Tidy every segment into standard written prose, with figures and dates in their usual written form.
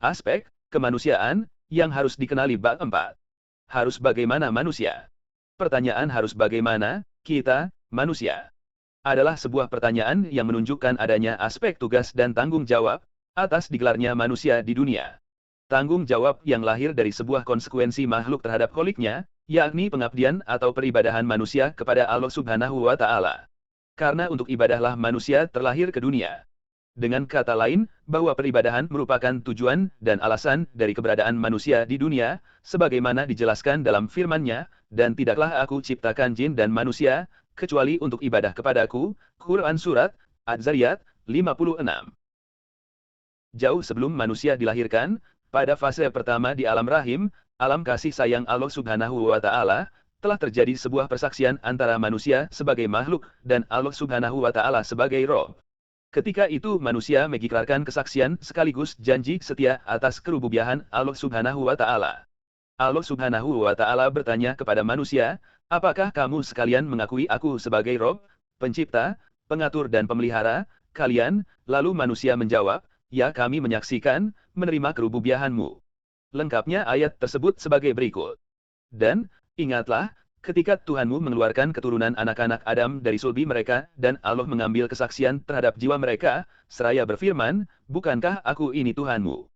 Aspek kemanusiaan yang harus dikenali bab 4. Harus bagaimana manusia? Pertanyaan harus bagaimana kita, manusia, adalah sebuah pertanyaan yang menunjukkan adanya aspek tugas dan tanggung jawab atas digelarnya manusia di dunia. Tanggung jawab yang lahir dari sebuah konsekuensi makhluk terhadap kholiknya, yakni pengabdian atau peribadahan manusia kepada Allah Subhanahu wa Ta'ala. Karena untuk ibadahlah manusia terlahir ke dunia. Dengan kata lain, bahwa peribadahan merupakan tujuan dan alasan dari keberadaan manusia di dunia, sebagaimana dijelaskan dalam firman-Nya, dan tidaklah aku ciptakan jin dan manusia, kecuali untuk ibadah kepadaku. Quran Surat Az-Zariyat 56. Jauh sebelum manusia dilahirkan, pada fase pertama di alam rahim, alam kasih sayang Allah Subhanahu wa Ta'ala, telah terjadi sebuah persaksian antara manusia sebagai makhluk dan Allah Subhanahu wa Ta'ala sebagai Rob. Ketika itu manusia mengikrarkan kesaksian sekaligus janji setia atas kerububiahan Allah Subhanahu wa Ta'ala. Allah Subhanahu wa Ta'ala bertanya kepada manusia, apakah kamu sekalian mengakui aku sebagai Rob, pencipta, pengatur dan pemelihara kalian? Lalu manusia menjawab, ya, kami menyaksikan, menerima kerububiahanmu. Lengkapnya ayat tersebut sebagai berikut. Dan, ingatlah, ketika Tuhanmu mengeluarkan keturunan anak-anak Adam dari sulbi mereka, dan Allah mengambil kesaksian terhadap jiwa mereka, seraya berfirman, bukankah aku ini Tuhanmu?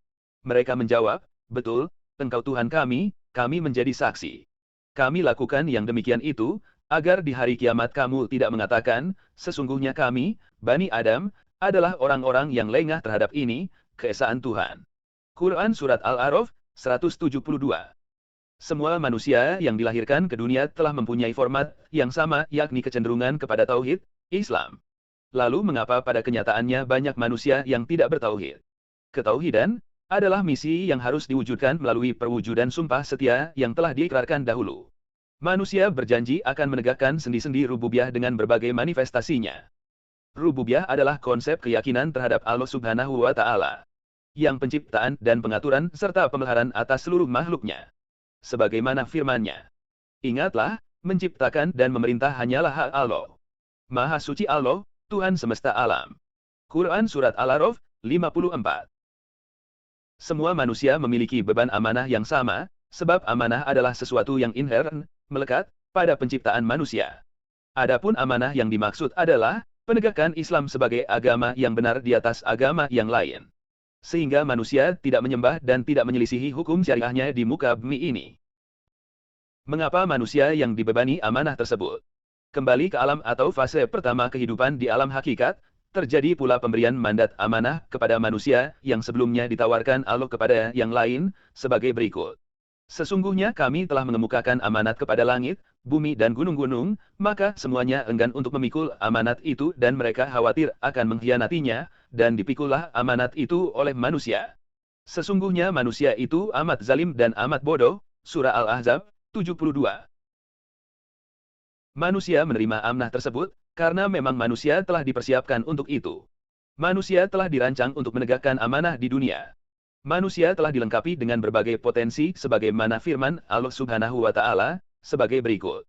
Mereka menjawab, betul, engkau Tuhan kami menjadi saksi. Kami lakukan yang demikian itu, agar di hari kiamat kamu tidak mengatakan, sesungguhnya kami, Bani Adam, adalah orang-orang yang lengah terhadap ini, keesaan Tuhan. Quran Surat Al-A'raf 172. Semua manusia yang dilahirkan ke dunia telah mempunyai format yang sama, yakni kecenderungan kepada tauhid, Islam. Lalu mengapa pada kenyataannya banyak manusia yang tidak bertauhid? Ketauhidan adalah misi yang harus diwujudkan melalui perwujudan sumpah setia yang telah diikrarkan dahulu. Manusia berjanji akan menegakkan sendi-sendi rububiyah dengan berbagai manifestasinya. Rububiyah adalah konsep keyakinan terhadap Allah Subhanahu wa Ta'ala, yang penciptaan dan pengaturan serta pemeliharaan atas seluruh makhluknya. Sebagaimana firman-Nya, ingatlah, menciptakan dan memerintah hanyalah hak Allah. Maha suci Allah, Tuhan semesta alam. Quran Surat Al-A'raf 54. Semua manusia memiliki beban amanah yang sama, sebab amanah adalah sesuatu yang inheren, melekat, pada penciptaan manusia. Adapun amanah yang dimaksud adalah penegakan Islam sebagai agama yang benar di atas agama yang lain. Sehingga manusia tidak menyembah dan tidak menyelisihi hukum syariahnya di muka bumi ini. Mengapa manusia yang dibebani amanah tersebut? Kembali ke alam atau fase pertama kehidupan di alam hakikat, terjadi pula pemberian mandat amanah kepada manusia yang sebelumnya ditawarkan Allah kepada yang lain, sebagai berikut. Sesungguhnya kami telah mengemukakan amanat kepada langit, bumi dan gunung-gunung, maka semuanya enggan untuk memikul amanat itu dan mereka khawatir akan mengkhianatinya, dan dipikullah amanat itu oleh manusia. Sesungguhnya manusia itu amat zalim dan amat bodoh. Surah Al-Ahzab 72. Manusia menerima amanah tersebut, karena memang manusia telah dipersiapkan untuk itu. Manusia telah dirancang untuk menegakkan amanah di dunia. Manusia telah dilengkapi dengan berbagai potensi sebagaimana firman Allah Subhanahu wa Ta'ala, sebagai berikut.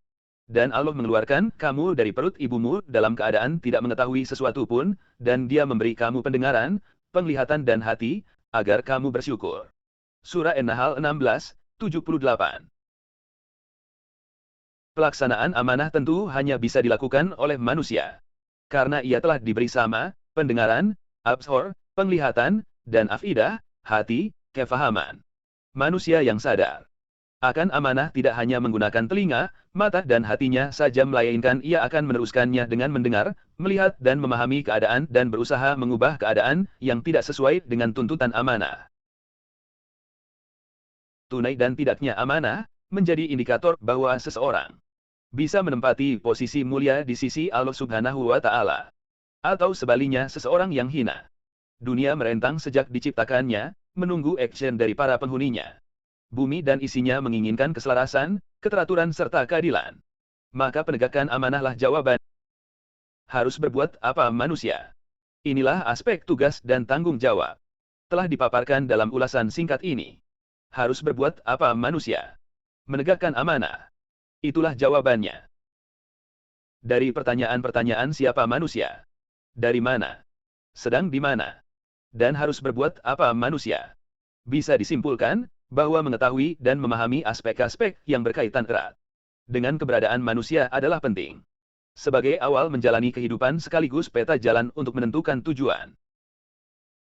Dan Allah mengeluarkan kamu dari perut ibumu dalam keadaan tidak mengetahui sesuatu pun, dan Dia memberi kamu pendengaran, penglihatan dan hati, agar kamu bersyukur. Surah An-Nahl 16:78. Pelaksanaan amanah tentu hanya bisa dilakukan oleh manusia. Karena ia telah diberi sama, pendengaran, absor, penglihatan, dan afidah, hati, kefahaman. Manusia yang sadar akan amanah tidak hanya menggunakan telinga, mata dan hatinya saja, melainkan ia akan meneruskannya dengan mendengar, melihat dan memahami keadaan dan berusaha mengubah keadaan yang tidak sesuai dengan tuntutan amanah. Tunai dan tidaknya amanah menjadi indikator bahwa seseorang bisa menempati posisi mulia di sisi Allah Subhanahu wa Ta'ala, atau sebaliknya seseorang yang hina. Dunia merentang sejak diciptakannya, menunggu action dari para penghuninya. Bumi dan isinya menginginkan keselarasan, keteraturan serta keadilan. Maka penegakan amanahlah jawaban. Harus berbuat apa manusia? Inilah aspek tugas dan tanggung jawab. Telah dipaparkan dalam ulasan singkat ini. Harus berbuat apa manusia? Menegakkan amanah. Itulah jawabannya. Dari pertanyaan-pertanyaan siapa manusia? Dari mana? Sedang di mana? Dan harus berbuat apa manusia? Bisa disimpulkan, bahwa mengetahui dan memahami aspek-aspek yang berkaitan erat dengan keberadaan manusia adalah penting. Sebagai awal menjalani kehidupan sekaligus peta jalan untuk menentukan tujuan.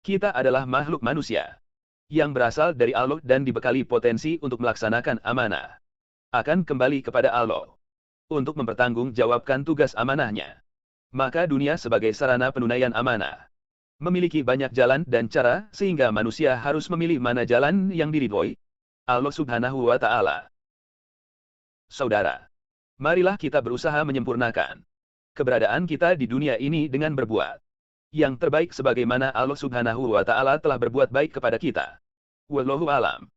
Kita adalah makhluk manusia yang berasal dari Allah dan dibekali potensi untuk melaksanakan amanah. Akan kembali kepada Allah untuk mempertanggungjawabkan tugas amanahnya. Maka dunia sebagai sarana penunaian amanah memiliki banyak jalan dan cara, sehingga manusia harus memilih mana jalan yang diridhoi Allah Subhanahu wa Ta'ala. Saudara, marilah kita berusaha menyempurnakan keberadaan kita di dunia ini dengan berbuat yang terbaik sebagaimana Allah Subhanahu wa Ta'ala telah berbuat baik kepada kita. Wallahu alam.